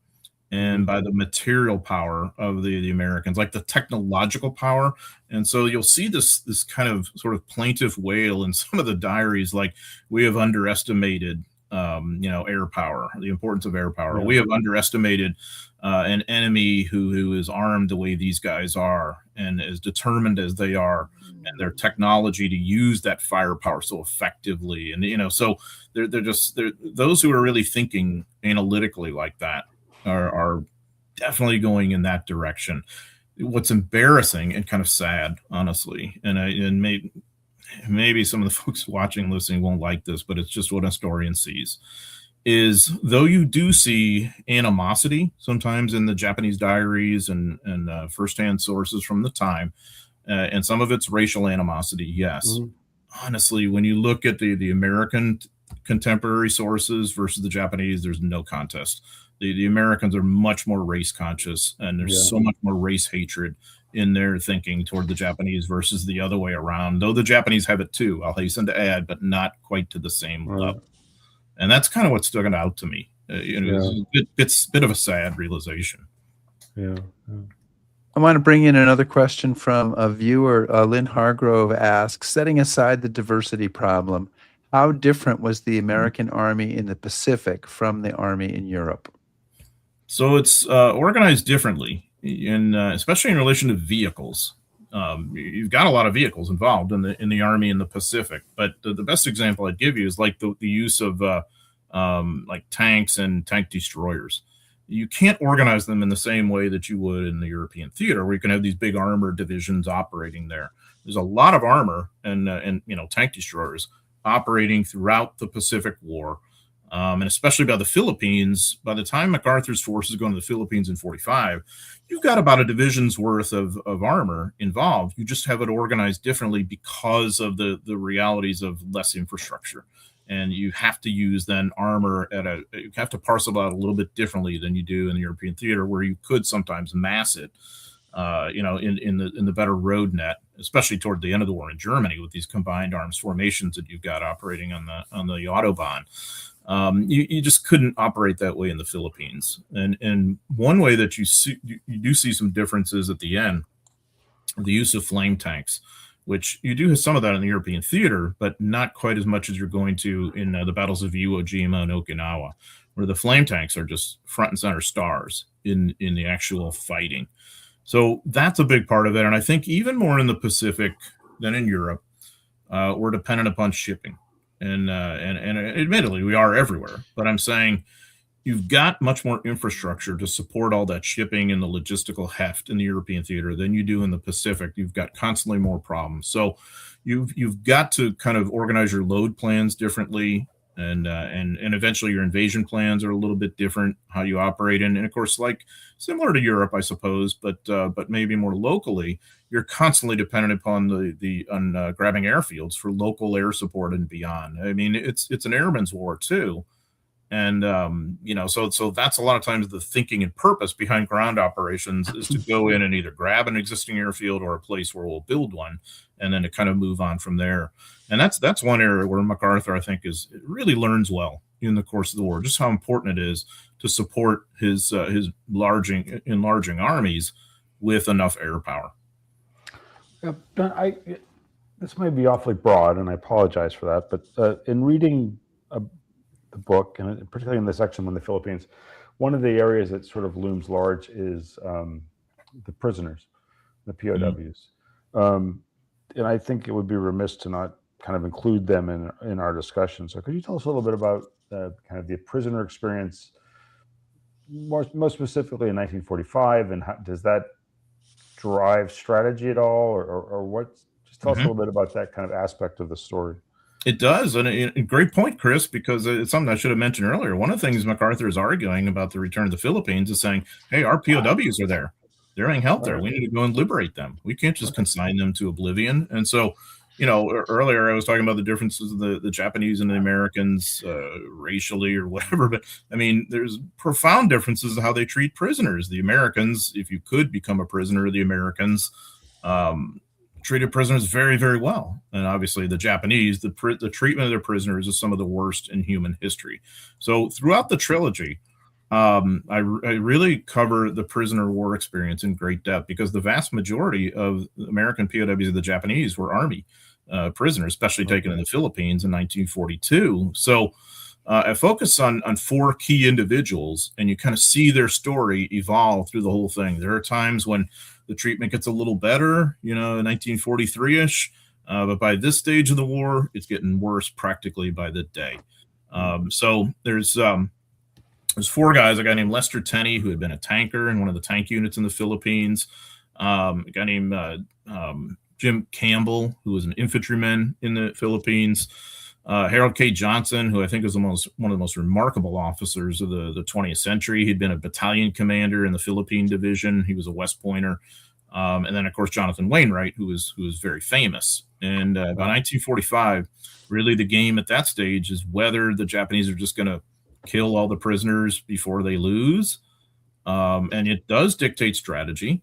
and by the material power of the Americans, like the technological power. And so you'll see this kind of sort of plaintive wail in some of the diaries, like, we have underestimated air power, the importance of air power. We have underestimated an enemy who is armed the way these guys are, and as determined as they are, and their technology to use that firepower so effectively. And so they're those who are really thinking analytically like that are definitely going in that direction. What's embarrassing and kind of sad, honestly, and maybe some of the folks watching and listening won't like this, but it's just what a historian sees, is though you do see animosity sometimes in the Japanese diaries and firsthand sources from the time, and some of it's racial animosity, yes. Honestly, when you look at the American contemporary sources versus the Japanese, there's no contest. The Americans are much more race conscious, and there's so much more race hatred in their thinking toward the Japanese versus the other way around, though the Japanese have it too, I'll hasten to add, but not quite to the same level. And that's kind of what stuck out to me. It's a bit of a sad realization.
I want to bring in another question from a viewer. Lynn Hargrove asks, setting aside the diversity problem, how different was the American Army in the Pacific from the Army in Europe?
So it's organized differently, especially in relation to vehicles. You've got a lot of vehicles involved in the Army in the Pacific, but the best example I'd give you is like the use of like tanks and tank destroyers. You can't organize them in the same way that you would in the European theater, where you can have these big armored divisions operating there. There's a lot of armor and tank destroyers operating throughout the Pacific War. And especially by the Philippines. By the time MacArthur's forces go into the Philippines in 45, you've got about a division's worth of armor involved. You just have it organized differently because of the realities of less infrastructure. and you have to use then armor you have to parcel out a little bit differently than you do in the European theater, where you could sometimes mass it, in the better road net, especially toward the end of the war in Germany with these combined arms formations that you've got operating on the Autobahn. You just couldn't operate that way in the Philippines. And one way that you do see some differences at the end, the use of flame tanks, which you do have some of that in the European theater, but not quite as much as you're going to in the battles of Iwo Jima and Okinawa, where the flame tanks are just front and center stars in the actual fighting. So that's a big part of it. And I think even more in the Pacific than in Europe, we're dependent upon shipping. And admittedly, we are everywhere. But I'm saying you've got much more infrastructure to support all that shipping and the logistical heft in the European theater than you do in the Pacific. You've got constantly more problems. So you've got to kind of organize your load plans differently. And eventually your invasion plans are a little bit different, how you operate. And of course, like similar to Europe, I suppose, but maybe more locally, you're constantly dependent upon the grabbing airfields for local air support and beyond. I mean, it's an airman's war too. And, so that's a lot of times the thinking and purpose behind ground operations is to go in and either grab an existing airfield or a place where we'll build one, and then to kind of move on from there. And that's one area where MacArthur, I think, really learns well in the course of the war, just how important it is to support his enlarging armies with enough air power.
This may be awfully broad, and I apologize for that, but in reading the book, and particularly in the section on the Philippines, one of the areas that sort of looms large is the prisoners, the POWs. And I think it would be remiss to not kind of include them in our discussion. So could you tell us a little bit about kind of the prisoner experience, most specifically in 1945, and how does that drive strategy at all, or what? Just tell us a little bit about that kind of aspect of the story.
It does, and a great point, Chris, because it's something I should have mentioned earlier. One of the things MacArthur is arguing about the return of the Philippines is saying, hey, our POWs are there. They're being held there. We need to go and liberate them. We can't just consign them to oblivion. And so, earlier I was talking about the differences of the Japanese and the Americans racially or whatever, but I mean, there's profound differences in how they treat prisoners. The Americans, if you could become a prisoner, the Americans treated prisoners very, very well. And obviously the Japanese, the treatment of their prisoners is some of the worst in human history. So throughout the trilogy, I really cover the prisoner war experience in great depth, because the vast majority of American POWs of the Japanese were army prisoners, especially taken in the Philippines in 1942. So I focus on four key individuals, and you kind of see their story evolve through the whole thing. There are times when the treatment gets a little better, 1943-ish, but by this stage of the war, it's getting worse practically by the day. So there's four guys. A guy named Lester Tenney, who had been a tanker in one of the tank units in the Philippines. A guy named Jim Campbell, who was an infantryman in the Philippines. Harold K. Johnson, who I think is one of the most remarkable officers of the 20th century. He'd been a battalion commander in the Philippine division. He was a West Pointer. And then, of course, Jonathan Wainwright, who was very famous. And by 1945, really the game at that stage is whether the Japanese are just going to kill all the prisoners before they lose. And it does dictate strategy,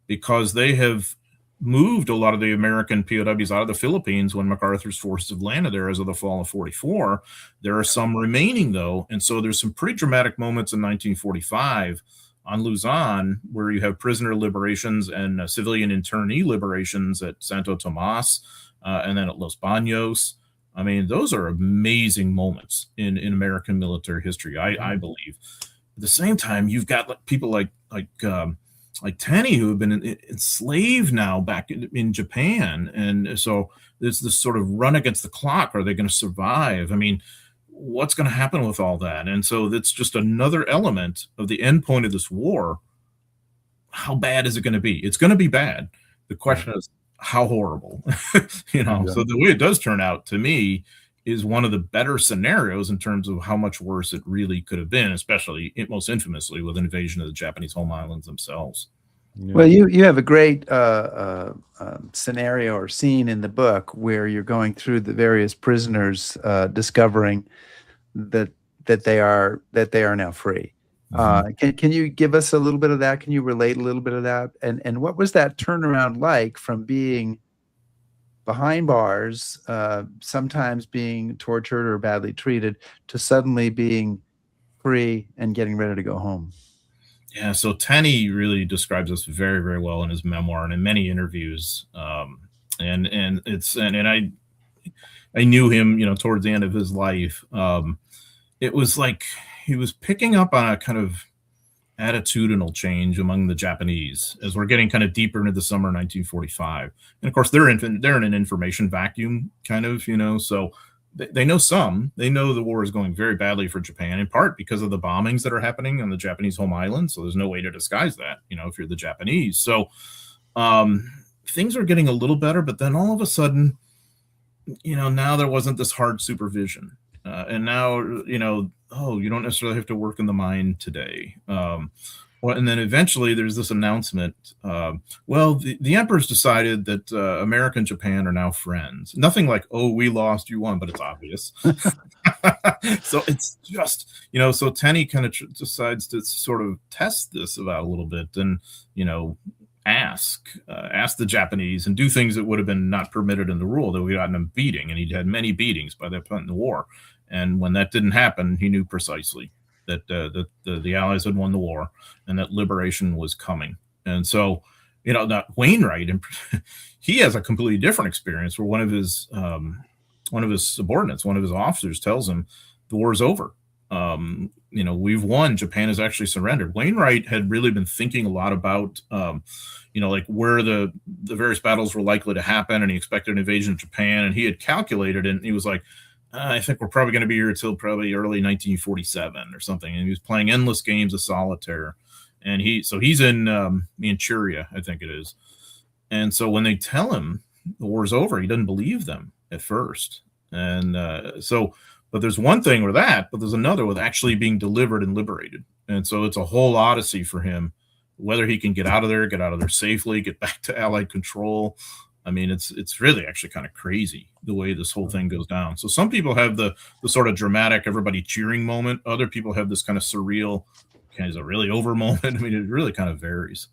because they have moved a lot of the American POWs out of the Philippines when MacArthur's forces have landed there as of the fall of 44. There are some remaining, though. And so there's some pretty dramatic moments in 1945 on Luzon where you have prisoner liberations and civilian internee liberations at Santo Tomas and then at Los Baños. I mean, those are amazing moments in American military history, I believe. At the same time, you've got people like Tenney, who have been enslaved now back in Japan. And so there's this sort of run against the clock. Are they going to survive? I mean, what's going to happen with all that? And so that's just another element of the end point of this war. How bad is it going to be? It's going to be bad. The question is, how horrible? So the way it does turn out, to me, is one of the better scenarios in terms of how much worse it really could have been, especially most infamously with an invasion of the Japanese home islands themselves.
Yeah.
Well, you have a great scenario or scene in the book where you're going through the various prisoners, discovering that they are now free. Can you give us a little bit of that? Can you relate a little bit of that? And what was that turnaround like from being behind bars, sometimes being tortured or badly treated, to suddenly being free and getting ready to go home?
Yeah, so Tenney really describes this very, very well in his memoir and in many interviews. And it's and I knew him, towards the end of his life. It was like he was picking up on a kind of attitudinal change among the Japanese as we're getting kind of deeper into the summer of 1945. And of course, they're in an information vacuum, kind of, so they know they know the war is going very badly for Japan, in part because of the bombings that are happening on the Japanese home island. So there's no way to disguise that, if you're the Japanese. So things are getting a little better, but then all of a sudden, now there wasn't this hard supervision. And now, oh, you don't necessarily have to work in the mine today. And then eventually there's this announcement. Well, the emperor's decided that America and Japan are now friends. Nothing like, oh, we lost, you won, but it's obvious. So it's just, so Tenney kind of decides to sort of test this about a little bit and, ask the Japanese and do things that would have been not permitted in the rule, that we'd gotten him beating, and he'd had many beatings by that point in the war. And when that didn't happen, he knew precisely that the Allies had won the war and that liberation was coming. And so, that Wainwright, he has a completely different experience where one of his subordinates, one of his officers, tells him the war's over. We've won. Japan has actually surrendered. Wainwright had really been thinking a lot about, like where the various battles were likely to happen, and he expected an invasion of Japan, and he had calculated, and he was like, I think we're probably going to be here until probably early 1947 or something. And he was playing endless games of solitaire. And he's in Manchuria, I think it is. And so when they tell him the war's over, he doesn't believe them at first. And but there's one thing with that, but there's another with actually being delivered and liberated. And so it's a whole odyssey for him, whether he can get out of there safely, get back to Allied control. I mean, it's really actually kind of crazy the way this whole thing goes down. So some people have the sort of dramatic, everybody cheering moment. Other people have this kind of surreal, kind of really over moment. I mean, it really kind of varies.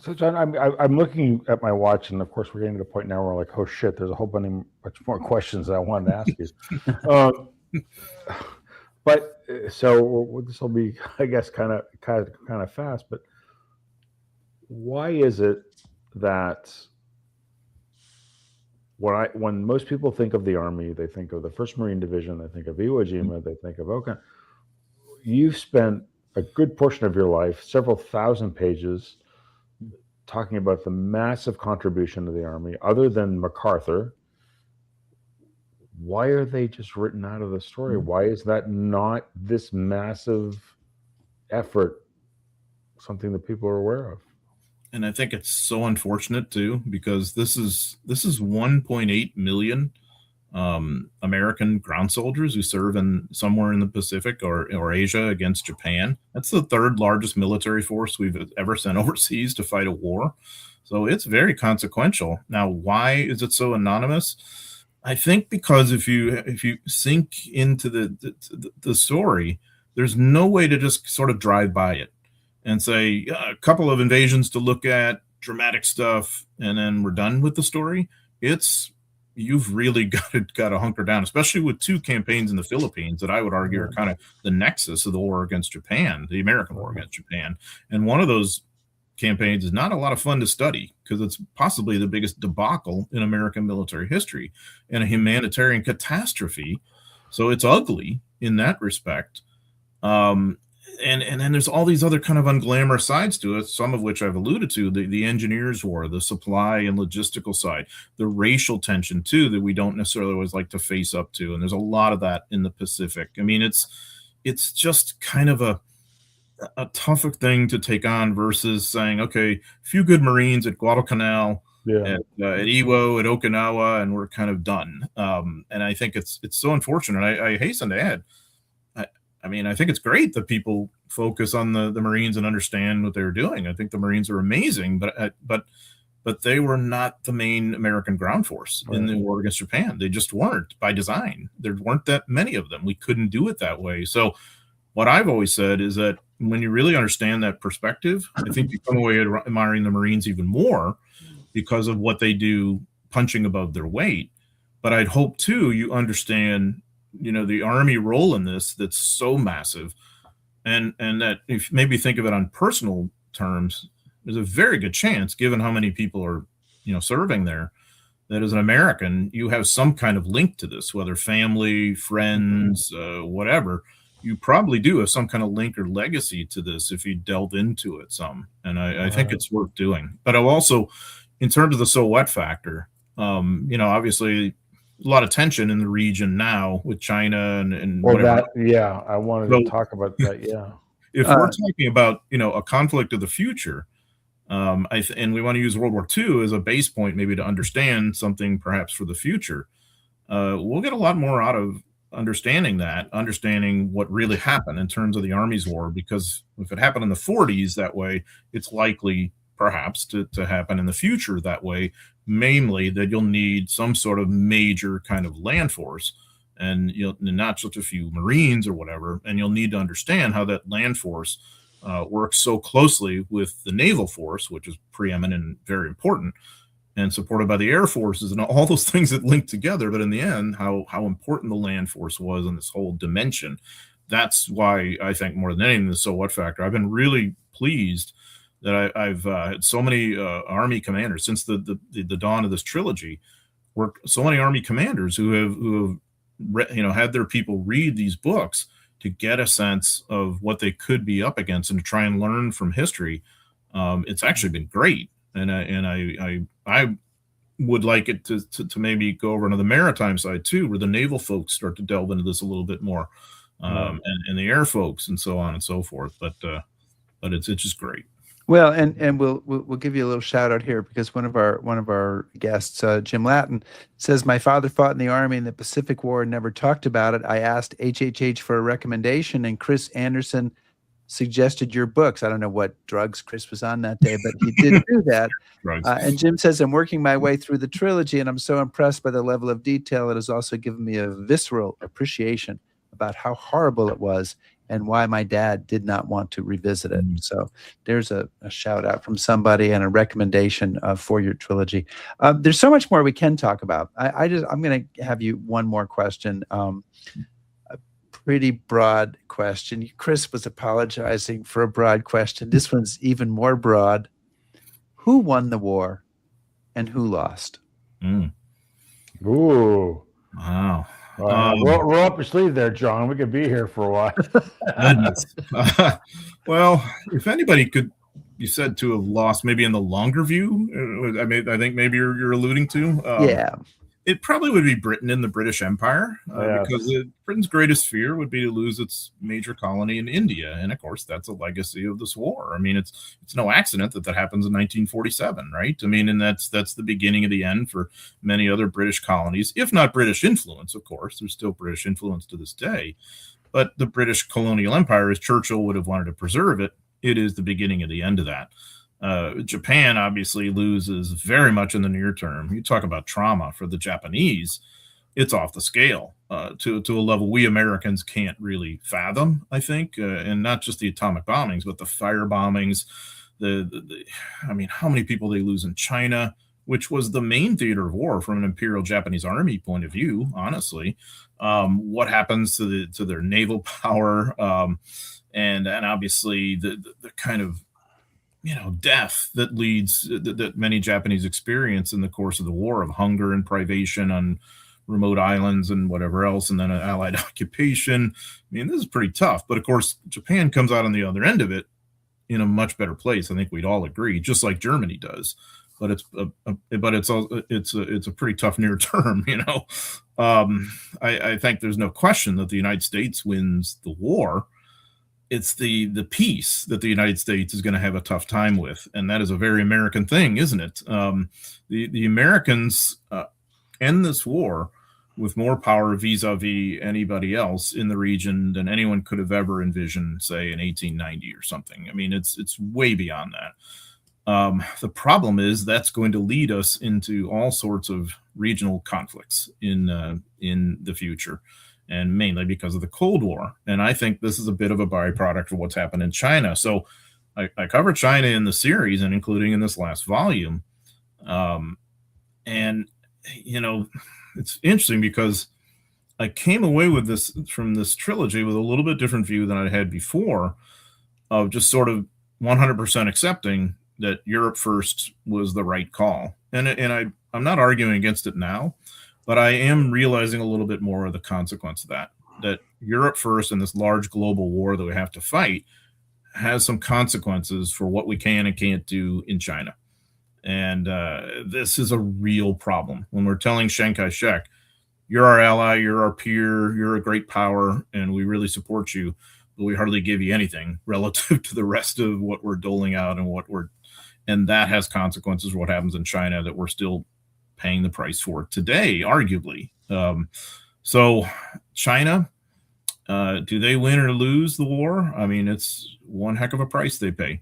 So, John, I'm looking at my watch, and of course, we're getting to the point now where we're like, oh shit, there's a whole bunch more questions that I wanted to ask you. But so this will be, I guess, kind of fast. But why is it that when most people think of the Army, they think of the 1st Marine Division, they think of Iwo Jima, they think of Okinawa. You've spent a good portion of your life, several thousand pages, talking about the massive contribution to the Army, other than MacArthur. Why are they just written out of the story? Why is that not this massive effort something that people are aware of?
And I think it's so unfortunate too, because this is 1.8 million American ground soldiers who serve somewhere in the Pacific or Asia against Japan. That's the 3rd largest military force we've ever sent overseas to fight a war. So it's very consequential. Now, why is it so anonymous? I think because if you sink into the story, there's no way to just sort of drive by it and say a couple of invasions to look at, dramatic stuff, and then we're done with the story. You've really got to hunker down, especially with 2 campaigns in the Philippines that I would argue are kind of the nexus of the war against Japan, the American war against Japan. And one of those campaigns is not a lot of fun to study because it's possibly the biggest debacle in American military history and a humanitarian catastrophe. So it's ugly in that respect. And then there's all these other kind of unglamorous sides to it, some of which I've alluded to, the engineers' war, the supply and logistical side, the racial tension, too, that we don't necessarily always like to face up to. And there's a lot of that in the Pacific. I mean, it's just kind of a tougher thing to take on versus saying, okay, a few good Marines at Guadalcanal, at Iwo, at Okinawa, and we're kind of done. And I think it's so unfortunate. I hasten to add, I mean, I think it's great that people focus on the Marines and understand what they were doing. I think the Marines are amazing, but they were not the main American ground force in the war against Japan. They just weren't by design. There weren't that many of them. We couldn't do it that way. So what I've always said is that when you really understand that perspective, I think you come away admiring the Marines even more because of what they do punching above their weight. But I'd hope too, you understand, the Army role in this that's so massive, and that if maybe think of it on personal terms, there's a very good chance, given how many people are, serving there, that as an American, you have some kind of link to this, whether family, friends, whatever. You probably do have some kind of link or legacy to this if you delve into it some. And I think it's worth doing. But I'll also, in terms of the so what factor, obviously a lot of tension in the region now with China and whatever.
I wanted to talk about that. Yeah.
If we're talking about, a conflict of the future, and we want to use World War II as a base point, maybe to understand something perhaps for the future, we'll get a lot more out of understanding what really happened in terms of the Army's war, because if it happened in the 40s that way, it's likely perhaps to happen in the future that way, mainly that you'll need some sort of major kind of land force, and not just a few Marines or whatever, and you'll need to understand how that land force works so closely with the naval force, which is preeminent and very important, and supported by the air forces and all those things that link together. But in the end, how important the land force was in this whole dimension. That's why I think more than anything, the so what factor. I've been really pleased that I've had so many Army commanders since the dawn of this trilogy. Were so many Army commanders who have had their people read these books to get a sense of what they could be up against and to try and learn from history. It's actually been great. And I would like it to maybe go over to the maritime side too, where the naval folks start to delve into this a little bit more, and the air folks and so on and so forth. But it's just great.
Well, and we'll give you a little shout out here, because one of our guests, Jim Lattin, says, my father fought in the Army in the Pacific War and never talked about it. I asked HHH for a recommendation, and Chris Anderson suggested your books. I don't know what drugs Chris was on that day, but he did do that. And Jim says, I'm working my way through the trilogy, and I'm so impressed by the level of detail. It has also given me a visceral appreciation about how horrible it was and why my dad did not want to revisit it. So there's a shout out from somebody and a recommendation for your trilogy. There's so much more we can talk about. I'm going to have you one more question. Pretty broad question. Chris was apologizing for a broad question. This one's even more broad. Who won the war and who lost?
Ooh.
Wow.
Roll up your sleeve there, John. We could be here for a while.
Well, if anybody could be said to have lost, maybe in the longer view, I think maybe you're alluding to. It probably would be Britain and the British Empire, because Britain's greatest fear would be to lose its major colony in India, and of course that's a legacy of this war. I mean, it's no accident that happens in 1947, right? I mean, and that's the beginning of the end for many other British colonies, if not British influence. Of course, there's still British influence to this day, but the British colonial empire, as Churchill would have wanted to preserve it, it is the beginning of the end of that. Japan obviously loses very much in the near term. You talk about trauma for the Japanese, it's off the scale to a level we Americans can't really fathom, I think, and not just the atomic bombings, but the fire bombings. I mean, how many people they lose in China, which was the main theater of war from an Imperial Japanese Army point of view, honestly. What happens to their naval power, and obviously the kind of death that leads that many Japanese experience in the course of the war, of hunger and privation on remote islands and whatever else, and then an Allied occupation. I mean, this is pretty tough. But of course, Japan comes out on the other end of it in a much better place. I think we'd all agree, just like Germany does. But it's a pretty tough near term. I think there's no question that the United States wins the war. It's the peace that the United States is going to have a tough time with. And that is a very American thing, isn't it? The Americans end this war with more power vis-a-vis anybody else in the region than anyone could have ever envisioned, say in 1890 or something. I mean, it's way beyond that. The problem is that's going to lead us into all sorts of regional conflicts in the future, and mainly because of the Cold War. And I think this is a bit of a byproduct of what's happened in China. So I cover China in the series and including in this last volume. And, you know, it's interesting because I came away with this from this trilogy with a little bit different view than I had before, of just sort of 100% accepting that Europe first was the right call. And I'm not arguing against it now, but I am realizing a little bit more of the consequence of that Europe first and this large global war that we have to fight has some consequences for what we can and can't do in China. And this is a real problem. When we're telling Chiang Kai-shek, you're our ally, you're our peer, you're a great power, and we really support you, but we hardly give you anything relative to the rest of what we're doling out and that has consequences for what happens in China that we're still paying the price for today, arguably. So China, do they win or lose the war? I mean, it's one heck of a price they pay,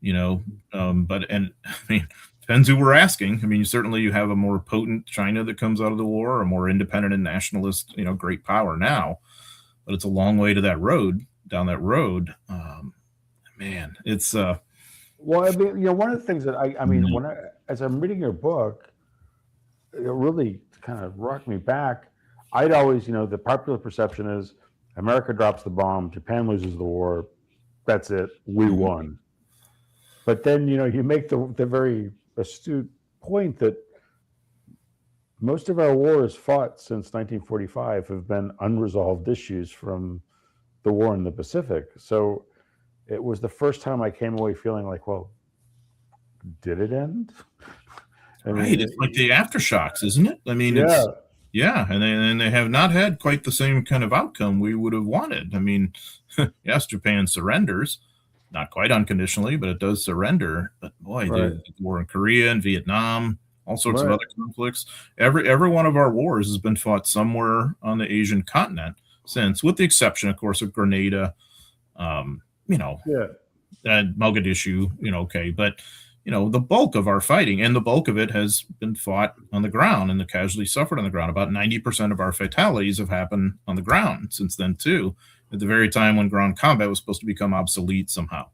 you know. But I mean, depends who we're asking. I mean, certainly you have a more potent China that comes out of the war, a more independent and nationalist, you know, great power now, but it's a long way to down that road. Man, it's
well, I mean, you know, one of the things that I mean, as I'm reading your book, it really kind of rocked me back. I'd always, you know, the popular perception is America drops the bomb, Japan loses the war, that's it, we won. But then, you know, you make the very astute point that most of our wars fought since 1945 have been unresolved issues from the war in the Pacific. So it was the first time I came away feeling like, well, did it end? I mean,
right. It's like the aftershocks, isn't it? I mean, yeah. And they have not had quite the same kind of outcome we would have wanted. I mean, yes, Japan surrenders, not quite unconditionally, but it does surrender. But boy, the war in Korea and Vietnam, all sorts of other conflicts. Every one of our wars has been fought somewhere on the Asian continent since, with the exception, of course, of Grenada, and Mogadishu, you know, okay. But, you know, the bulk of our fighting and the bulk of it has been fought on the ground, and the casualties suffered on the ground. About 90% of our fatalities have happened on the ground since then, too, at the very time when ground combat was supposed to become obsolete somehow.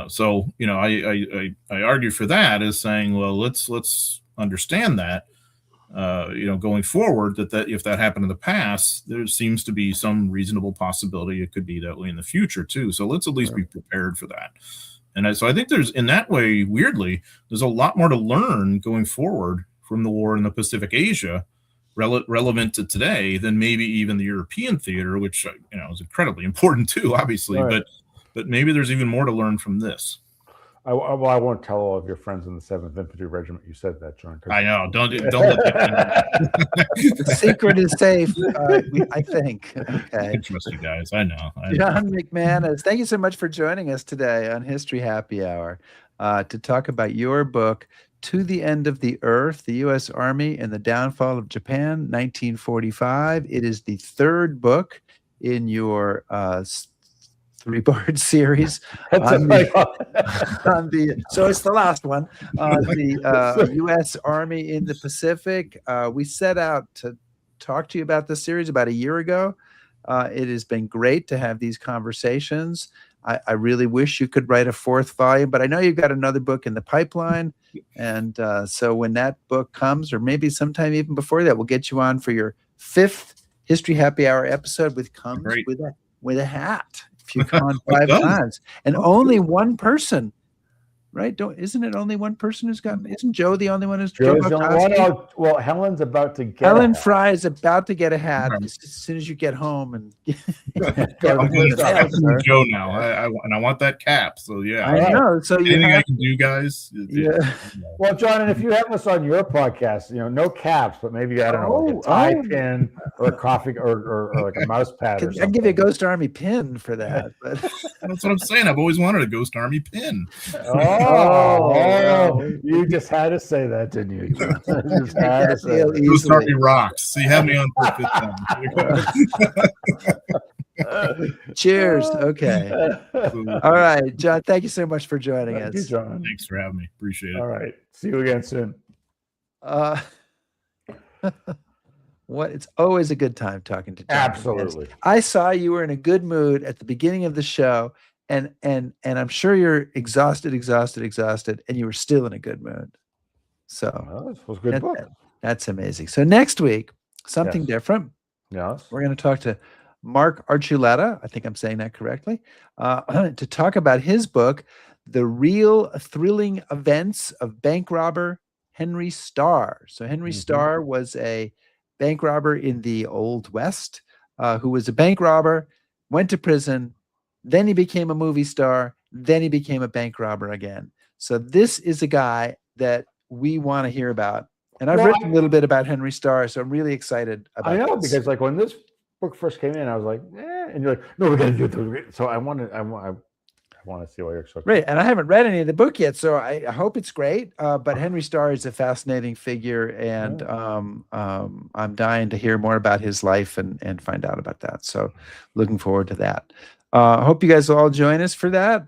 So, you know, I argue for that as saying, well, let's understand that, you know, going forward, that if that happened in the past, there seems to be some reasonable possibility it could be that way in the future, too. So let's at least be prepared for that. And so I think there's, in that way, weirdly, there's a lot more to learn going forward from the war in the Pacific Asia relevant to today than maybe even the European theater, which, you know, is incredibly important too, obviously. But maybe there's even more to learn from this.
I won't tell all of your friends in the 7th Infantry Regiment you said that, John.
I know. Don't let that.
The secret is safe, I think. Okay.
I trust you guys. I know.
John McManus, thank you so much for joining us today on History Happy Hour to talk about your book, To the End of the Earth, the U.S. Army and the Downfall of Japan, 1945. It is the third book in your 3-part series so it's the last one, the U.S. Army in the Pacific. We set out to talk to you about this series about a year ago. It has been great to have these conversations. I really wish you could write a 4th volume, but I know you've got another book in the pipeline. And so when that book comes, or maybe sometime even before that, we'll get you on for your 5th History Happy Hour episode, with a hat. If you come on 5 times, and only one person, right? Isn't it only one person who's gotten? Isn't Joe the only one who's?
Well, Helen's about to get.
Helen Fry is about to get a hat as soon as you get home, and
I'm Joe now. I want that cap. So yeah,
I know. So
anything I can do, guys.
Yeah.
Well, John, and if you have us on your podcast, you know, no caps, but maybe I don't know, a tie pin or a coffee or like a mouse pad or
I
something.
can give you a Ghost Army pin for that. But
That's what I'm saying. I've always wanted a Ghost Army pin.
Oh, you just had to say that, didn't you? You just had to say that.
Ghost Army rocks. So you have me on for a fifth time.
Cheers. Okay. All right, John. Thank you so much for joining
Thank
us.
you, John.
Thanks for having me. Appreciate it.
All right. See you again soon.
What? It's always a good time talking to John.
Absolutely.
I saw you were in a good mood at the beginning of the show, and I'm sure you're exhausted, and you were still in a good mood. So
Well, this was a good book.
That's amazing. So next week, something different.
Yes.
We're going to talk to Mark Archuleta, I think I'm saying that correctly, to talk about his book, The Real Thrilling Events of Bank Robber Henry Starr. So Henry Starr was a bank robber in the Old West, who was a bank robber, went to prison, then he became a movie star, then he became a bank robber again. So this is a guy that we want to hear about. And I've written a little bit about Henry Starr, so I'm really excited about it.
I know, because like when this book first came in, I was like, and you're like, no, we're going to do it. So I want to see what you're expecting.
Right. And I haven't read any of the book yet, so I hope it's great. But Henry Starr is a fascinating figure, and I'm dying to hear more about his life and find out about that. So looking forward to that. I hope you guys will all join us for that.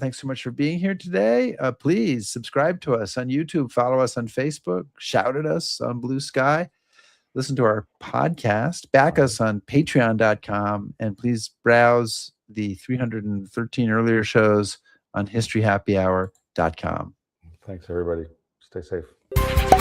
Thanks so much for being here today. Please subscribe to us on YouTube, follow us on Facebook, shout at us on Blue Sky, listen to our podcast, back us on patreon.com, and please browse the 313 earlier shows on historyhappyhour.com.
Thanks, everybody. Stay safe.